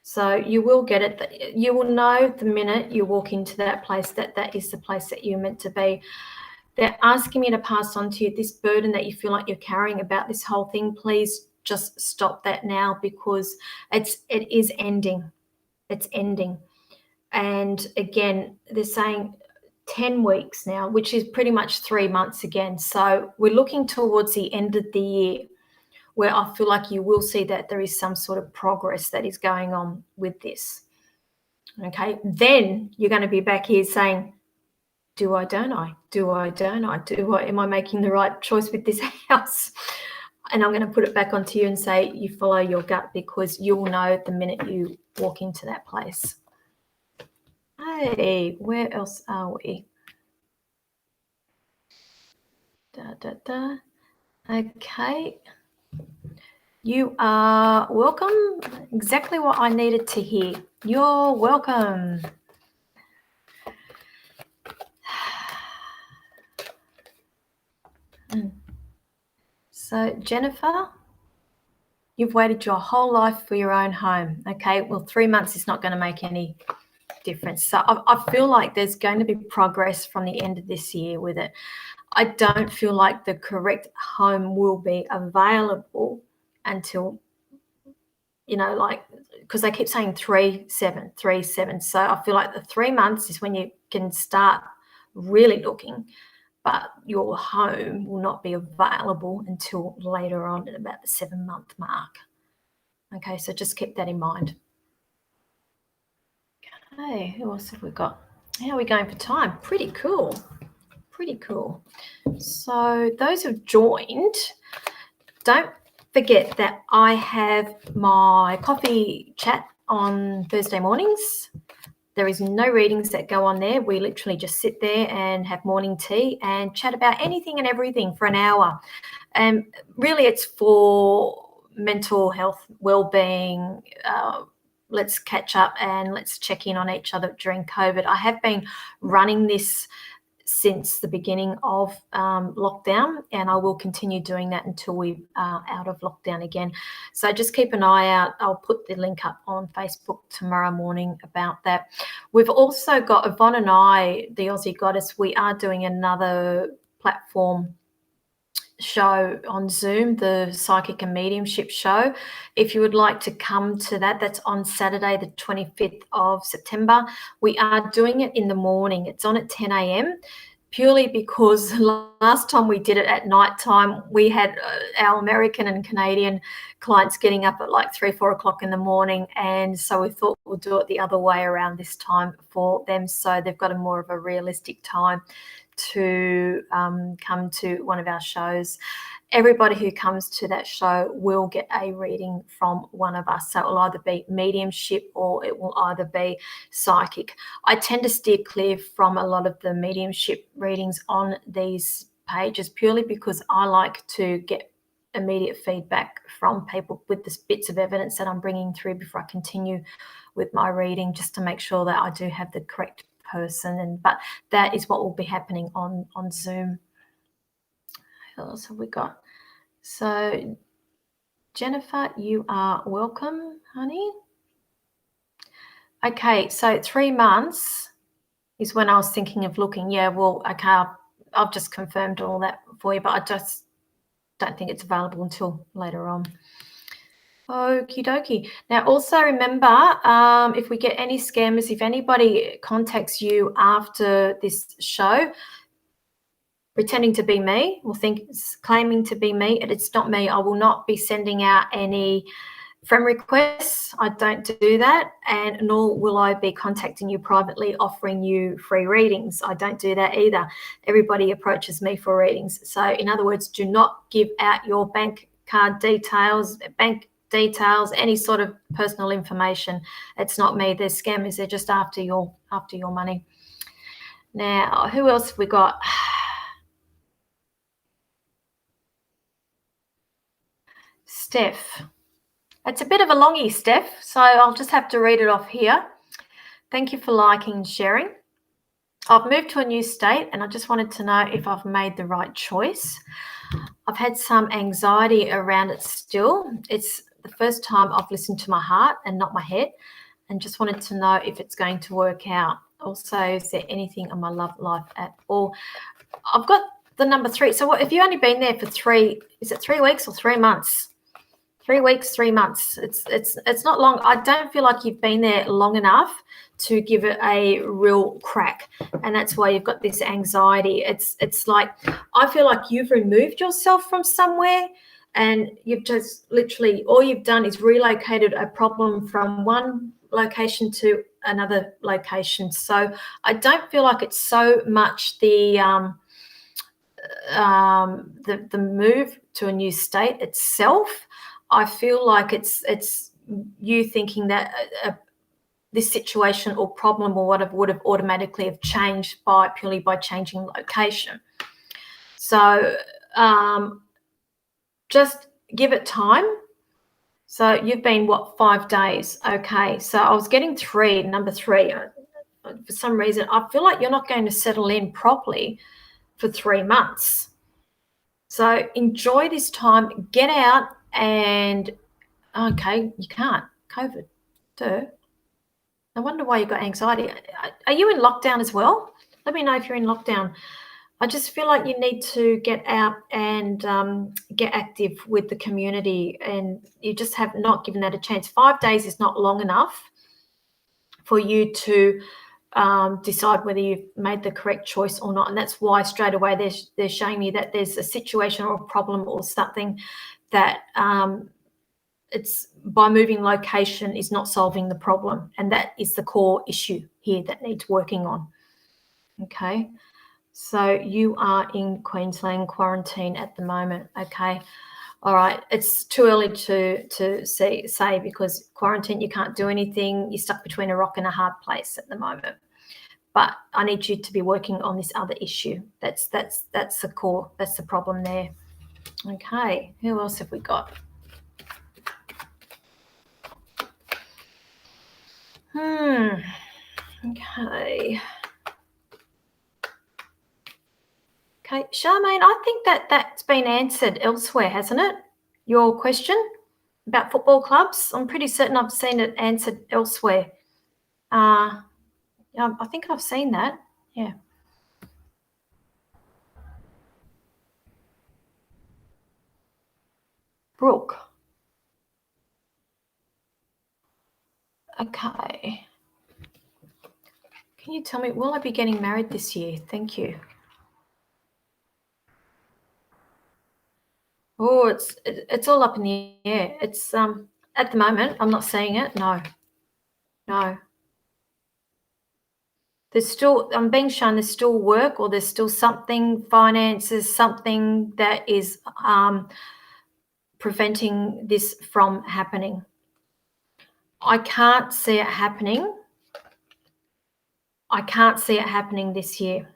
S1: So you will get it. You will know the minute you walk into that place that is the place that you're meant to be. They're asking me to pass on to you this burden that you feel like you're carrying about this whole thing. Please just stop that now, because it is ending. It's ending. And again, they're saying 10 weeks now, which is pretty much 3 months again. So we're looking towards the end of the year where I feel like you will see that there is some sort of progress that is going on with this. Okay, then you're going to be back here saying, do I, don't I? Do I, don't I? Am I making the right choice with this house? And I'm going to put it back onto you and say, you follow your gut, because you'll know the minute you walk into that place. Hey, where else are we? Okay. You are welcome. Exactly what I needed to hear. You're welcome. So, Jennifer, you've waited your whole life for your own home. Okay, well, 3 months is not going to make any difference. So I feel like there's going to be progress from the end of this year with it. I don't feel like the correct home will be available until, like, because they keep saying 3/7, 3/7. So I feel like the 3 months is when you can start really looking, but your home will not be available until later on at about the 7-month mark. Okay, so just keep that in mind. Okay, who else have we got? How are we going for time? Pretty cool. Pretty cool. So those who've joined, don't forget that I have my coffee chat on Thursday mornings. There is no readings that go on there. We literally just sit there and have morning tea and chat about anything and everything for an hour. And really it's for mental health, well-being. Let's catch up and let's check in on each other during COVID. I have been running this since the beginning of lockdown, and I will continue doing that until we are out of lockdown again. So just keep an eye out. I'll put the link up on Facebook tomorrow morning about that. We've also got Yvonne and I, the Aussie Goddess, we are doing another platform show on Zoom, the Psychic and Mediumship show. If you would like to come to that, that's on Saturday, the 25th of September. We are doing it in the morning. It's on at 10 a.m. purely because last time we did it at night time, we had our American and Canadian clients getting up at like 3, 4 o'clock in the morning. And so we thought we'll do it the other way around this time for them. So they've got a more of a realistic time to come to one of our shows. Everybody who comes to that show will get a reading from one of us. So it will either be mediumship or it will either be psychic. I tend to steer clear from a lot of the mediumship readings on these pages purely because I like to get immediate feedback from people with the bits of evidence that I'm bringing through before I continue with my reading, just to make sure that I do have the correct person. But that is what will be happening on Zoom. What else have we got? So Jennifer, you are welcome, honey. Okay, so 3 months is when I was thinking of looking. Yeah, well, okay, I've just confirmed all that for you, but I just don't think it's available until later on. Okie dokie. Now, also remember, if we get any scammers, if anybody contacts you after this show, pretending to be me, or claiming to be me, and it's not me, I will not be sending out any friend requests. I don't do that, and nor will I be contacting you privately offering you free readings. I don't do that either. Everybody approaches me for readings. So in other words, do not give out your bank card details, any sort of personal information. It's not me. They're scammers. They're just after your money. Now, who else have we got? Steph. It's a bit of a longie, Steph, so I'll just have to read it off here. Thank you for liking and sharing. I've moved to a new state and I just wanted to know if I've made the right choice. I've had some anxiety around it still. It's the first time I've listened to my heart and not my head, and just wanted to know if it's going to work out. Also, is there anything on my love life at all? I've got the number 3. So what, if you've only been there for 3, is it 3 weeks or 3 months? 3 weeks, 3 months. It's not long. I don't feel like you've been there long enough to give it a real crack, and that's why you've got this anxiety. It's like, I feel like you've removed yourself from somewhere, and you've just literally, all you've done is relocated a problem from one location to another location. So I don't feel like it's so much the move to a new state itself. I feel like it's you thinking that this situation or problem or whatever would have automatically have changed purely by changing location. So just give it time. So you've been, what, 5 days? Okay, so I was getting number 3. For some reason, I feel like you're not going to settle in properly for 3 months. So enjoy this time, get out, and okay, you can't. COVID. Duh. I wonder why you've got anxiety. Are you in lockdown as well? Let me know if you're in lockdown. I just feel like you need to get out and get active with the community, and you just have not given that a chance. 5 days is not long enough for you to decide whether you've made the correct choice or not. And that's why straight away they're showing me that there's a situation or a problem or something that it's by moving location is not solving the problem. And that is the core issue here that needs working on. Okay. So you are in Queensland quarantine at the moment. Okay. All right. It's too early to say because quarantine, you can't do anything. You're stuck between a rock and a hard place at the moment. But I need you to be working on this other issue. That's the core. That's the problem there. Okay. Who else have we got? Okay. Okay, Charmaine, I think that's been answered elsewhere, hasn't it? Your question about football clubs? I'm pretty certain I've seen it answered elsewhere. Yeah, I think I've seen that. Yeah. Brooke. Okay. Can you tell me, will I be getting married this year? Thank you. Oh, it's all up in the air. It's at the moment, I'm not seeing it. No. There's still, I'm being shown there's still work, or there's still something, finances, something that is preventing this from happening. I can't see it happening. I can't see it happening this year.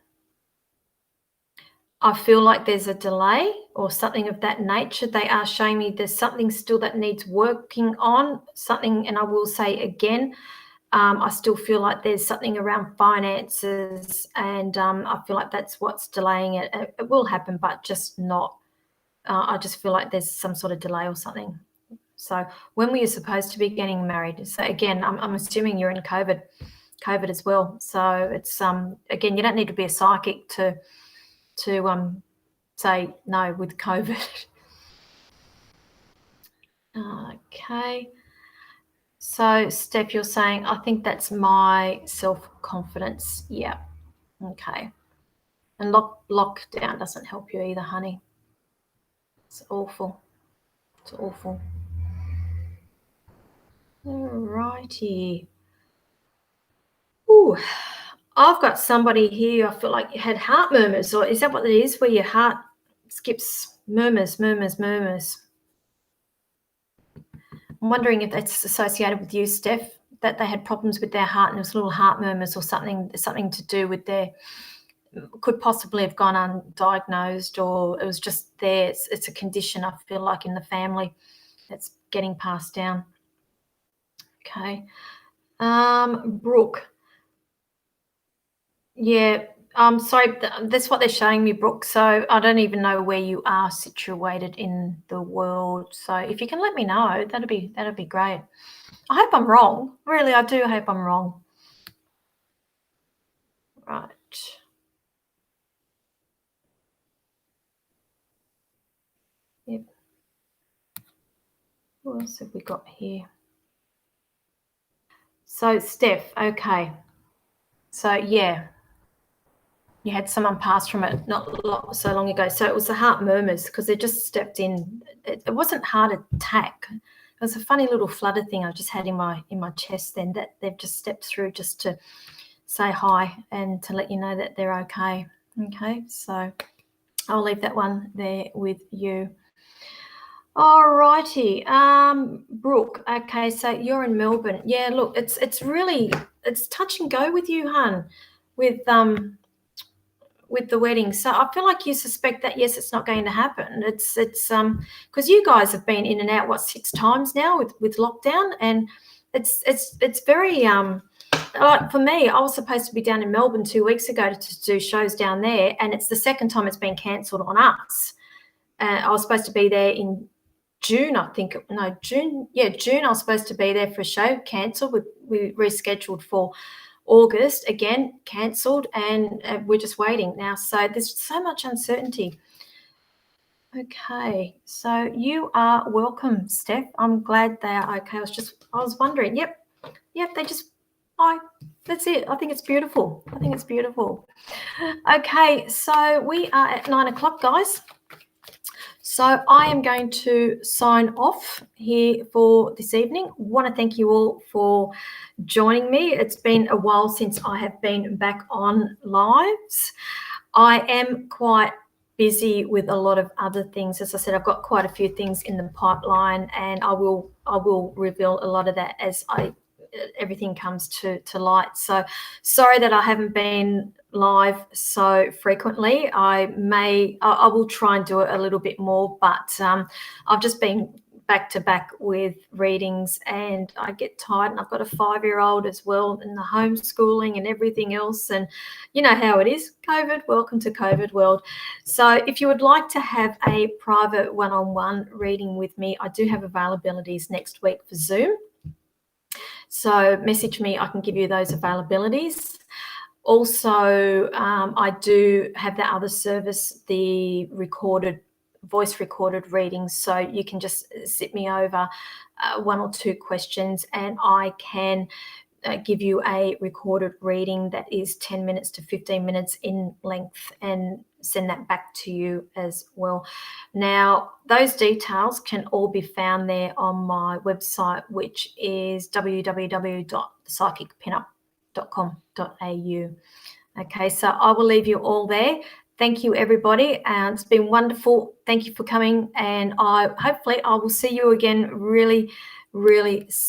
S1: I feel like there's a delay or something of that nature. They are showing me there's something still that needs working on, something, and I will say again, I still feel like there's something around finances, and I feel like that's what's delaying it. It will happen, but just not. I just feel like there's some sort of delay or something. So when were you supposed to be getting married? So again, I'm assuming you're in COVID as well. So it's again, you don't need to be a psychic to say no with COVID. Okay. So Steph, you're saying, I think that's my self-confidence. Yeah. Okay. And lockdown doesn't help you either, honey. It's awful. It's awful. Alrighty. Ooh, I've got somebody here. I feel like you had heart murmurs, or is that what it is? Where your heart skips murmurs? I'm wondering if that's associated with you, Steph, that they had problems with their heart and it was little heart murmurs or something to do with their, could possibly have gone undiagnosed, or it was just there. It's a condition, I feel like, in the family that's getting passed down. Okay. Brooke. Yeah, sorry, that's what they're showing me, Brooke. So I don't even know where you are situated in the world. So if you can let me know, that'd be great. I hope I'm wrong. Really, I do hope I'm wrong. Right. Yep. What else have we got here? So Steph, okay. So yeah, you had someone pass from it not so long ago. So it was the heart murmurs because they just stepped in. It wasn't heart attack. It was a funny little flutter thing I just had in my chest then that they've just stepped through just to say hi and to let you know that they're okay. Okay, so I'll leave that one there with you. All righty, Brooke. Okay, so you're in Melbourne. Yeah, look, it's really, it's touch and go with you, hun. With with the wedding. So I feel like you suspect that, yes, it's not going to happen. It's because you guys have been in and out, what, 6 times now with lockdown, and it's very like for me, I was supposed to be down in Melbourne 2 weeks ago to do shows down there, and it's the second time it's been cancelled on us. I was supposed to be there in June, I think. No, June. Yeah, June. I was supposed to be there for a show, cancelled. We rescheduled for August, again cancelled, and we're just waiting now. So there's so much uncertainty. Okay, so you are welcome, Steph. I'm glad they are okay. I was wondering. Yep, they just. That's it. I think it's beautiful. Okay, so we are at 9 o'clock, guys. So I am going to sign off here for this evening. Want to thank you all for joining me. It's been a while since I have been back on lives. I am quite busy with a lot of other things. As I said, I've got quite a few things in the pipeline, and I will reveal a lot of that as everything comes to light. So sorry that I haven't been live so frequently. I will try and do it a little bit more, but I've just been back to back with readings, and I get tired, and I've got a 5-year-old as well, and the homeschooling and everything else, and you know how it is. COVID, welcome to COVID world. So if you would like to have a private one-on-one reading with me, I do have availabilities next week for Zoom. So message me, I can give you those availabilities. Also, I do have the other service, the voice recorded readings. So you can just zip me over 1 or 2 questions, and I can give you a recorded reading that is 10 minutes to 15 minutes in length, and send that back to you as well. Now, those details can all be found there on my website, which is www.psychicpinup.com.au. Okay, so I will leave you all there. Thank you, everybody. It's been wonderful. Thank you for coming, and hopefully I will see you again really, really soon.